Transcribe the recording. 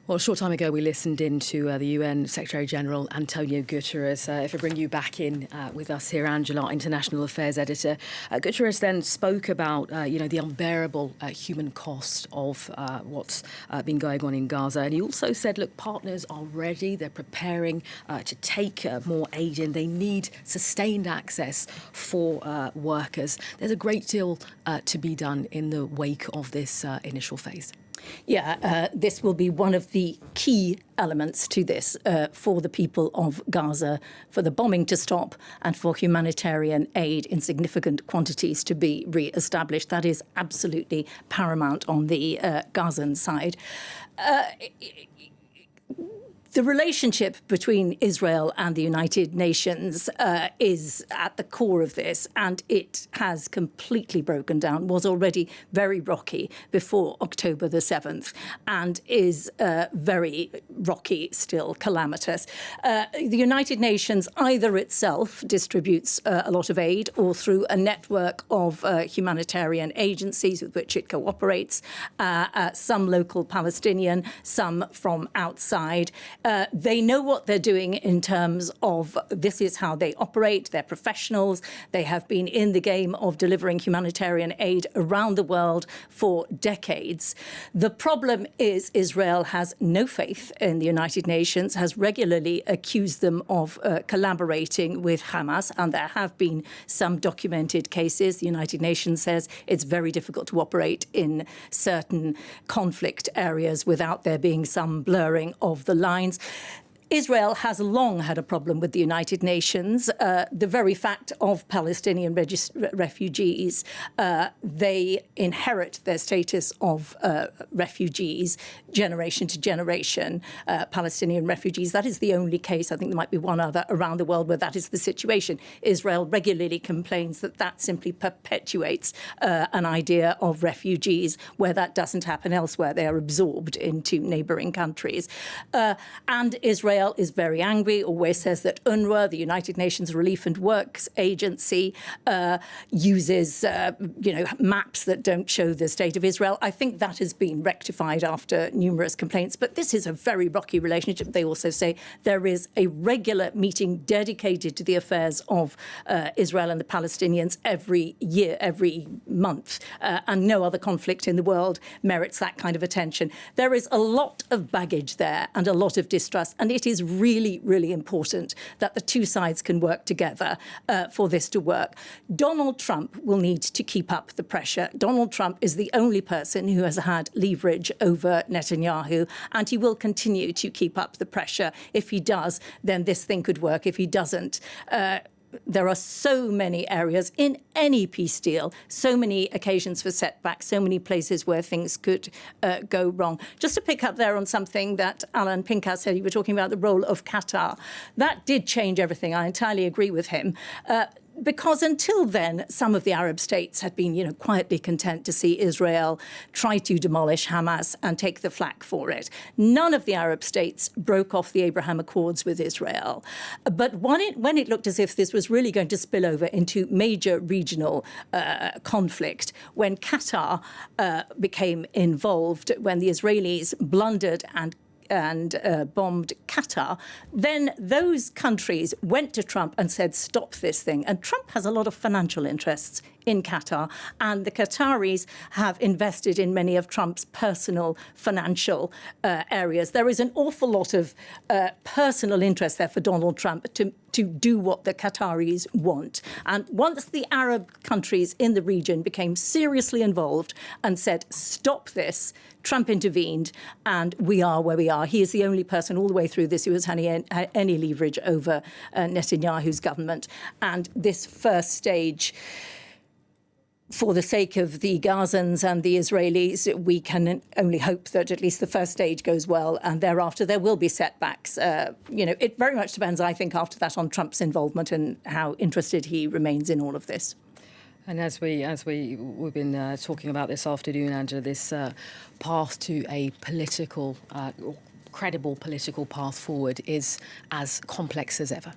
Well, a short time ago, we listened in to the UN Secretary-General Antonio Guterres. If I bring you back in with us here, Angela, International Affairs Editor, Guterres then spoke about, the unbearable human cost of what's been going on in Gaza. And he also said, look, partners are ready. They're preparing to take more aid in. They need sustained access for workers. There's a great deal to be done in the wake of this initial phase. Yeah, this will be one of the key elements to this for the people of Gaza, for the bombing to stop and for humanitarian aid in significant quantities to be re-established. That is absolutely paramount on the Gazan side. The relationship between Israel and the United Nations is at the core of this, and it has completely broken down, was already very rocky before October the 7th, and is very rocky still, calamitous. The United Nations either itself distributes a lot of aid or through a network of humanitarian agencies with which it cooperates, some local Palestinian, some from outside. They know what they're doing in terms of this is how they operate. They're professionals. They have been in the game of delivering humanitarian aid around the world for decades. The problem is Israel has no faith in the United Nations, has regularly accused them of collaborating with Hamas, and there have been some documented cases. The United Nations says it's very difficult to operate in certain conflict areas without there being some blurring of the lines. Israel has long had a problem with the United Nations. The very fact of Palestinian refugees, they inherit their status of refugees generation to generation, Palestinian refugees. That is the only case, I think there might be one other around the world where that is the situation. Israel regularly complains that that simply perpetuates an idea of refugees where that doesn't happen elsewhere. They are absorbed into neighbouring countries. And Israel is very angry, always says that UNRWA, the United Nations Relief and Works Agency, uses maps that don't show the state of Israel. I think that has been rectified after numerous complaints, but this is a very rocky relationship. They also say there is a regular meeting dedicated to the affairs of Israel and the Palestinians every year, every month, and no other conflict in the world merits that kind of attention. There is a lot of baggage there and a lot of distrust, and it is really, really important that the two sides can work together for this to work. Donald Trump will need to keep up the pressure. Donald Trump is the only person who has had leverage over Netanyahu, and he will continue to keep up the pressure. If he does, then this thing could work. If he doesn't, there are so many areas in any peace deal, so many occasions for setbacks, so many places where things could go wrong. Just to pick up there on something that Alan Pinkas said, you were talking about the role of Qatar. That did change everything. I entirely agree with him. Because until then, some of the Arab states had been, quietly content to see Israel try to demolish Hamas and take the flak for it. None of the Arab states broke off the Abraham Accords with Israel. But when it looked as if this was really going to spill over into major regional conflict, when Qatar became involved, when the Israelis blundered and bombed Qatar, then those countries went to Trump and said, stop this thing. And Trump has a lot of financial interests in Qatar, and the Qataris have invested in many of Trump's personal financial areas. There is an awful lot of personal interest there for Donald Trump to do what the Qataris want. And once the Arab countries in the region became seriously involved and said, stop this, Trump intervened, and we are where we are. He is the only person all the way through this who has had any leverage over Netanyahu's government. And this first stage, for the sake of the Gazans and the Israelis, we can only hope that at least the first stage goes well, and thereafter there will be setbacks. It very much depends, I think, after that on Trump's involvement and how interested he remains in all of this. And as we've been talking about this afternoon, Angela, this path to a credible political path forward is as complex as ever.